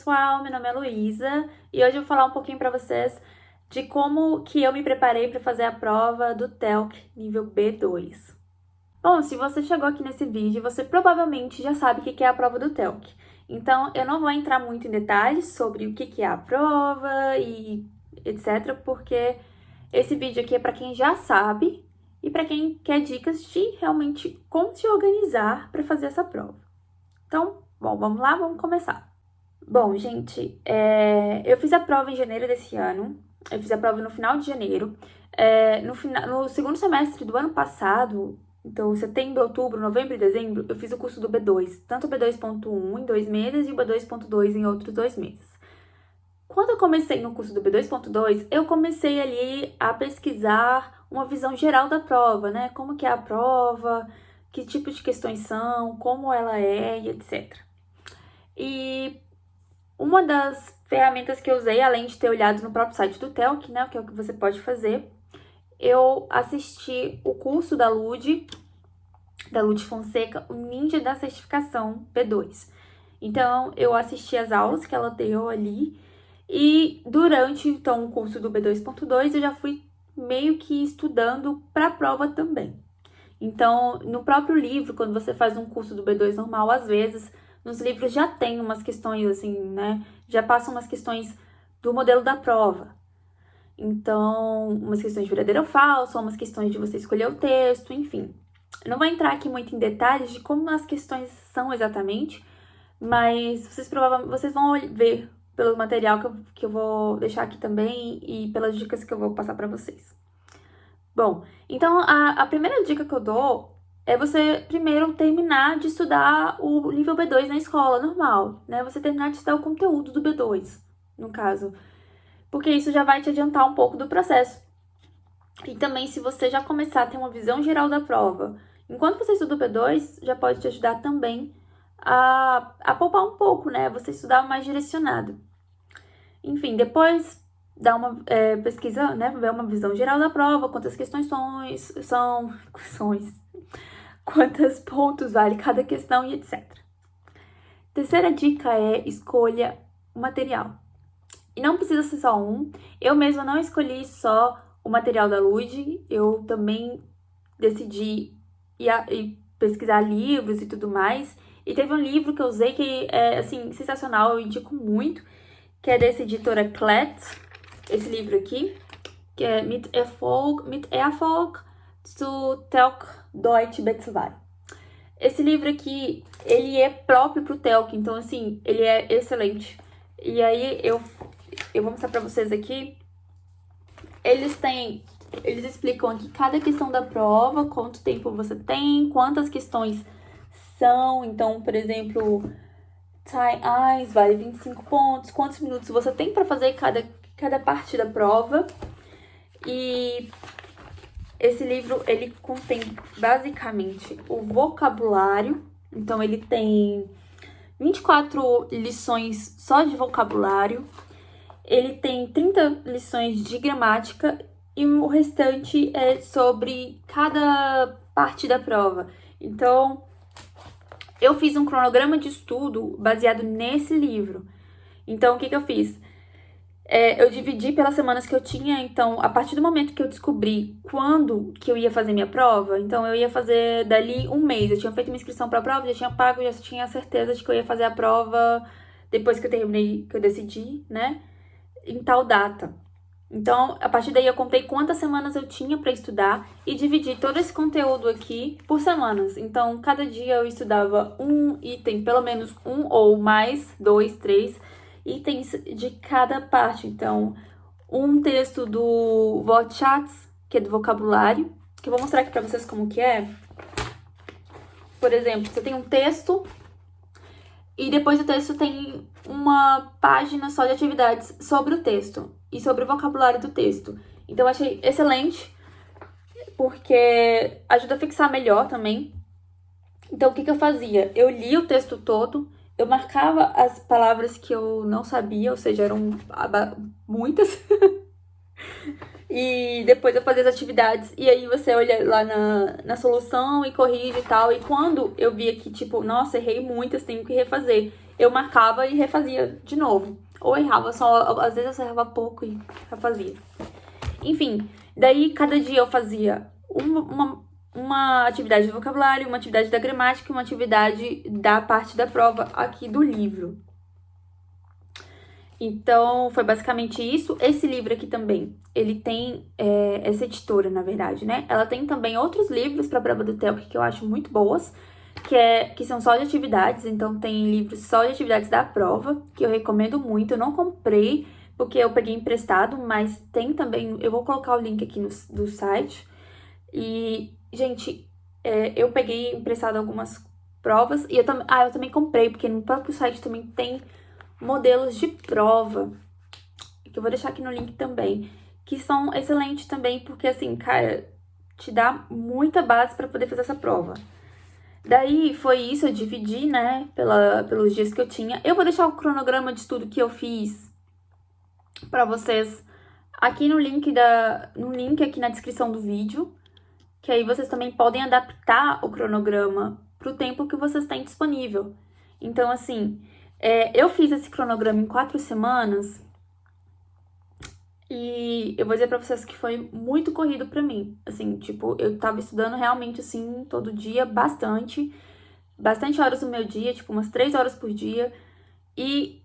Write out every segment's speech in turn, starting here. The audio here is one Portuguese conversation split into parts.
pessoal, meu nome é Luísa e hoje eu vou falar um pouquinho para vocês de como que eu me preparei para fazer a prova do TELC nível B2. Bom, se você chegou aqui nesse vídeo, você provavelmente já sabe o que é a prova do TELC. Então, eu não vou entrar muito em detalhes sobre o que é a prova e etc, porque esse vídeo aqui é para quem já sabe e para quem quer dicas de realmente como se organizar para fazer essa prova. Então, bom, vamos lá, vamos começar. Bom, gente, eu fiz a prova em janeiro desse ano, eu fiz a prova no final de janeiro. No segundo semestre do ano passado, então setembro, outubro, novembro e dezembro, eu fiz o curso do B2, tanto o B2.1 em 2 meses e o B2.2 em outros 2 meses. Quando eu comecei no curso do B2.2, eu comecei ali a pesquisar uma visão geral da prova, né? Como que é a prova, que tipo de questões são, como ela é e etc. E uma das ferramentas que eu usei, além de ter olhado no próprio site do TELC, né, que é o que você pode fazer, eu assisti o curso da Lud Fonseca, o Ninja da Certificação B2. Então, eu assisti as aulas que ela deu ali e durante, então, o curso do B2.2 eu já fui meio que estudando para a prova também. Então, no próprio livro, quando você faz um curso do B2 normal, às vezes, nos livros já tem umas questões assim, né? Já passam umas questões do modelo da prova. Então, umas questões de verdadeiro ou falso, umas questões de você escolher o texto, enfim. Eu não vou entrar aqui muito em detalhes de como as questões são exatamente, mas vocês vão ver pelo material que eu vou deixar aqui também e pelas dicas que eu vou passar para vocês. Bom, então a primeira dica que eu dou é você primeiro terminar de estudar o nível B2 na escola normal, né? Você terminar de estudar o conteúdo do B2, no caso. Porque isso já vai te adiantar um pouco do processo. E também, se você já começar a ter uma visão geral da prova, enquanto você estuda o B2, já pode te ajudar também a poupar um pouco, né? Você estudar mais direcionado. Enfim, depois dar uma pesquisa, né? Ver uma visão geral da prova, quantas questões são, quantos pontos vale cada questão e etc. Terceira dica é escolha o material. E não precisa ser só um. Eu mesma não escolhi só o material da Lud, eu também decidi ir pesquisar livros e tudo mais. E teve um livro que eu usei que é, assim, sensacional, eu indico muito, que é dessa editora Klett, esse livro aqui, que é Mit Erfolg zu TELC Deutsch B2. Esse livro aqui, ele é próprio pro TELC, então assim, ele é excelente. E aí eu vou mostrar pra vocês aqui. Eles explicam aqui cada questão da prova, quanto tempo você tem, quantas questões são. Então, por exemplo, Time Eyes vale 25 pontos, quantos minutos você tem para fazer cada parte da prova. E esse livro, ele contém basicamente o vocabulário. Então, ele tem 24 lições só de vocabulário. Ele tem 30 lições de gramática e o restante é sobre cada parte da prova. Então, eu fiz um cronograma de estudo baseado nesse livro. Então, o que eu fiz? Eu dividi pelas semanas que eu tinha. Então, a partir do momento que eu descobri quando que eu ia fazer minha prova, então eu ia fazer dali um mês. Eu tinha feito minha inscrição para a prova, já tinha pago, já tinha certeza de que eu ia fazer a prova depois que eu terminei, que eu decidi, né? Em tal data. Então, a partir daí eu contei quantas semanas eu tinha para estudar e dividi todo esse conteúdo aqui por semanas. Então, cada dia eu estudava um item, pelo menos um ou mais, 2, 3 itens de cada parte. Então, um texto do Wortschatz, que é do vocabulário, que eu vou mostrar aqui para vocês como que é. Por exemplo, você tem um texto e depois do texto tem uma página só de atividades sobre o texto e sobre o vocabulário do texto. Então, eu achei excelente, porque ajuda a fixar melhor também. Então, o que eu fazia? Eu lia o texto todo, eu marcava as palavras que eu não sabia, ou seja, eram muitas. E depois eu fazia as atividades, e aí você olha lá na solução e corrige e tal. E quando eu via que, tipo, nossa, errei muitas, tenho que refazer, eu marcava e refazia de novo. Ou errava só, às vezes eu errava pouco e refazia. Enfim, daí cada dia eu fazia uma atividade do vocabulário, uma atividade da gramática e uma atividade da parte da prova aqui do livro. Então, foi basicamente isso. Esse livro aqui também, ele tem, essa editora, na verdade, né? Ela tem também outros livros para a prova do TELC que eu acho muito boas, que são só de atividades. Então, tem livros só de atividades da prova, que eu recomendo muito. Eu não comprei, porque eu peguei emprestado, mas tem também, eu vou colocar o link aqui do site. E, gente, eu peguei emprestado algumas provas, e eu também comprei, porque no próprio site também tem modelos de prova, que eu vou deixar aqui no link também, que são excelentes também, porque assim, cara, te dá muita base para poder fazer essa prova. Daí foi isso, eu dividi, né, pelos dias que eu tinha. Eu vou deixar o cronograma de estudo que eu fiz para vocês aqui no link aqui na descrição do vídeo, que aí vocês também podem adaptar o cronograma pro tempo que vocês têm disponível. Então, assim, eu fiz esse cronograma em 4 semanas e eu vou dizer pra vocês que foi muito corrido pra mim. Assim, tipo, eu tava estudando realmente, assim, todo dia, bastante horas do meu dia, tipo, umas 3 horas por dia. E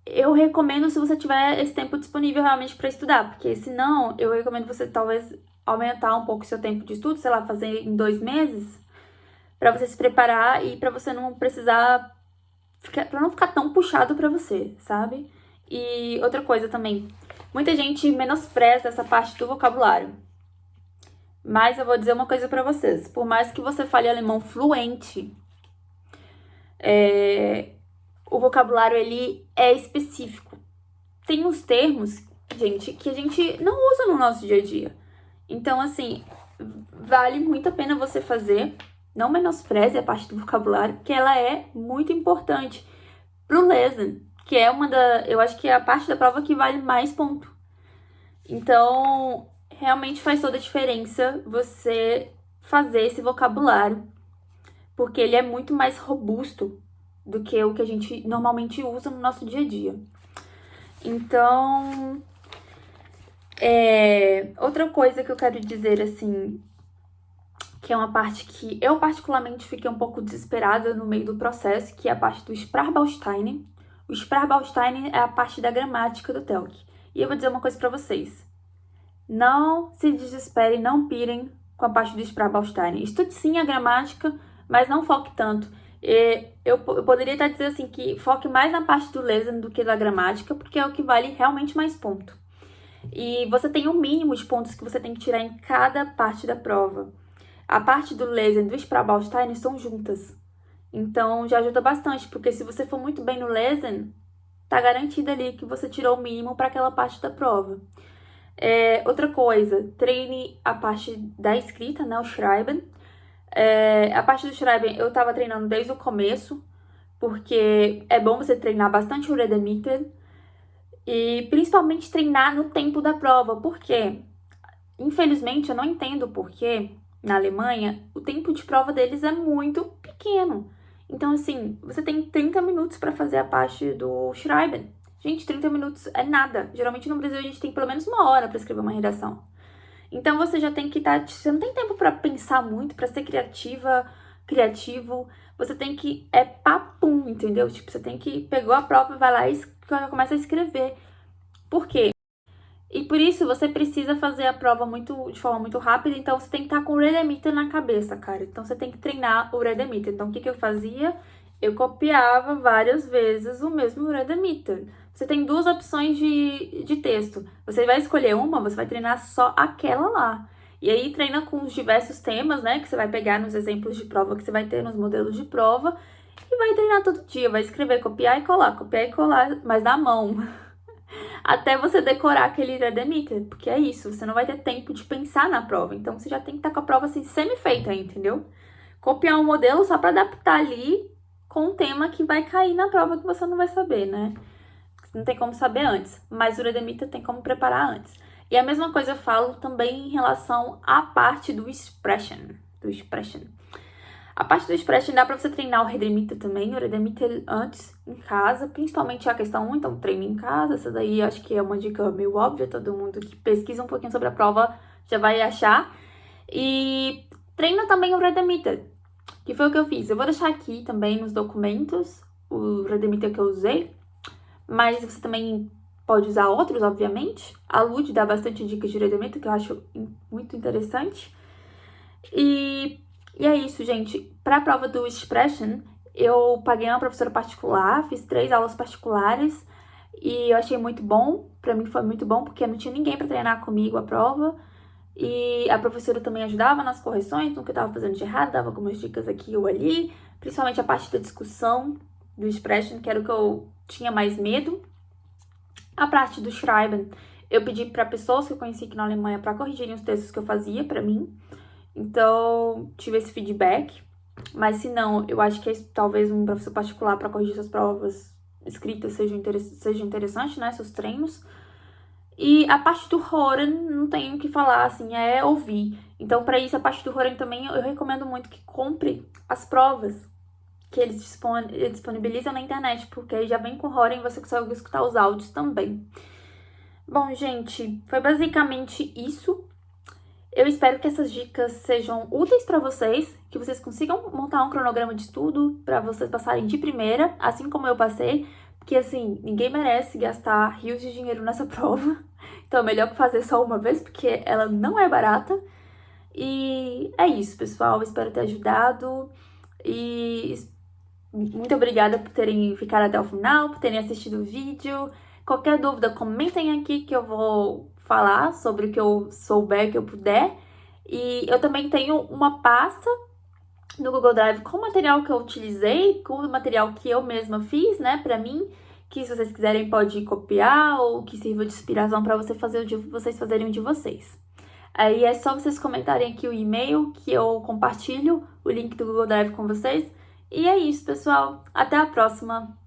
eu recomendo se você tiver esse tempo disponível realmente pra estudar, porque senão eu recomendo você talvez aumentar um pouco o seu tempo de estudo, sei lá, fazer em 2 meses, pra você se preparar e pra você não precisar, pra não ficar tão puxado pra você, sabe? E outra coisa também, muita gente menospreza essa parte do vocabulário. Mas eu vou dizer uma coisa pra vocês, por mais que você fale alemão fluente, o vocabulário, ele é específico. Tem uns termos, gente, que a gente não usa no nosso dia a dia. Então, assim, vale muito a pena você fazer. Não menospreze a parte do vocabulário, porque ela é muito importante pro Lesen, que é eu acho que é a parte da prova que vale mais ponto. Então, realmente faz toda a diferença você fazer esse vocabulário, porque ele é muito mais robusto do que o que a gente normalmente usa no nosso dia a dia. Então, outra coisa que eu quero dizer, assim, que é uma parte que eu particularmente fiquei um pouco desesperada no meio do processo, que é a parte do Sprachbaustein. O Sprachbaustein é a parte da gramática do TELC. E eu vou dizer uma coisa pra vocês. Não se desesperem, não pirem com a parte do Sprachbaustein. Estude sim a gramática, mas não foque tanto. Eu poderia até dizer assim que foque mais na parte do Lesen do que da gramática, porque é o que vale realmente mais ponto. E você tem um mínimo de pontos que você tem que tirar em cada parte da prova. A parte do Lesen e do Sprachbaustein estão juntas. Então já ajuda bastante, porque se você for muito bem no Lesen, tá garantido ali que você tirou o mínimo para aquela parte da prova. Outra coisa, treine a parte da escrita, né, o Schreiben. A parte do Schreiben eu tava treinando desde o começo, porque é bom você treinar bastante o Redemitten e principalmente treinar no tempo da prova, porque, infelizmente, eu não entendo porque na Alemanha o tempo de prova deles é muito pequeno. Então, assim, você tem 30 minutos para fazer a parte do Schreiben. Gente, 30 minutos é nada. Geralmente no Brasil a gente tem pelo menos 1 hora para escrever uma redação. Então você já tem que estar. Você não tem tempo para pensar muito, para ser criativo. Você tem que. É papum, entendeu? Tipo, você tem que. Pegou a prova e vai lá e começa a escrever. Por quê? E por isso você precisa fazer a prova de forma muito rápida, então você tem que estar com o Redemitten na cabeça, cara. Então você tem que treinar o Redemitten. Então o que eu fazia? Eu copiava várias vezes o mesmo Redemitten. Você tem 2 opções de texto. Você vai escolher uma, você vai treinar só aquela lá. E aí treina com os diversos temas, né, que você vai pegar nos exemplos de prova que você vai ter nos modelos de prova. E vai treinar todo dia, vai escrever, copiar e colar, mas na mão. Até você decorar aquele Redemitten, porque é isso, você não vai ter tempo de pensar na prova. Então você já tem que estar com a prova assim semi-feita, entendeu? Copiar um modelo só para adaptar ali com um tema que vai cair na prova que você não vai saber, né? Não tem como saber antes, mas o Redemitten tem como preparar antes. E a mesma coisa eu falo também em relação à parte do Expression. A parte do Expression dá pra você treinar o Redemitter também, o Redemitter antes, em casa, principalmente a questão 1, então treine em casa, essa daí acho que é uma dica meio óbvia, todo mundo que pesquisa um pouquinho sobre a prova já vai achar. E treina também o Redemitter, que foi o que eu fiz. Eu vou deixar aqui também nos documentos o Redemitter que eu usei, mas você também pode usar outros, obviamente. A Lud dá bastante dicas de Redemitter, que eu acho muito interessante. E é isso, gente. Para a prova do Expression, eu paguei uma professora particular, fiz 3 aulas particulares e eu achei muito bom. Para mim foi muito bom, porque não tinha ninguém para treinar comigo a prova. E a professora também ajudava nas correções, no que eu tava fazendo de errado, dava algumas dicas aqui ou ali, principalmente a parte da discussão do Expression, que era o que eu tinha mais medo. A parte do Schreiben, eu pedi para pessoas que eu conheci aqui na Alemanha para corrigirem os textos que eu fazia para mim. Então, tive esse feedback. Mas se não, eu acho que talvez um professor particular para corrigir suas provas escritas seja interessante, né? Seus treinos. E a parte do Horen, não tenho o que falar, assim, é ouvir. Então, para isso, a parte do Horen também, eu recomendo muito que compre as provas que eles disponibilizam na internet, porque aí já vem com o Horen e você consegue escutar os áudios também. Bom, gente, foi basicamente isso. Eu espero que essas dicas sejam úteis para vocês, que vocês consigam montar um cronograma de estudo para vocês passarem de primeira, assim como eu passei, porque assim, ninguém merece gastar rios de dinheiro nessa prova. Então é melhor fazer só uma vez, porque ela não é barata. E é isso, pessoal. Espero ter ajudado. E muito obrigada por terem ficado até o final, por terem assistido o vídeo. Qualquer dúvida, comentem aqui que eu vou falar sobre o que eu souber, que eu puder. E eu também tenho uma pasta no Google Drive com o material que eu utilizei, com o material que eu mesma fiz, né, pra mim, que se vocês quiserem pode copiar ou que sirva de inspiração pra vocês fazerem o de vocês. Aí é só vocês comentarem aqui o e-mail que eu compartilho o link do Google Drive com vocês. E é isso, pessoal. Até a próxima!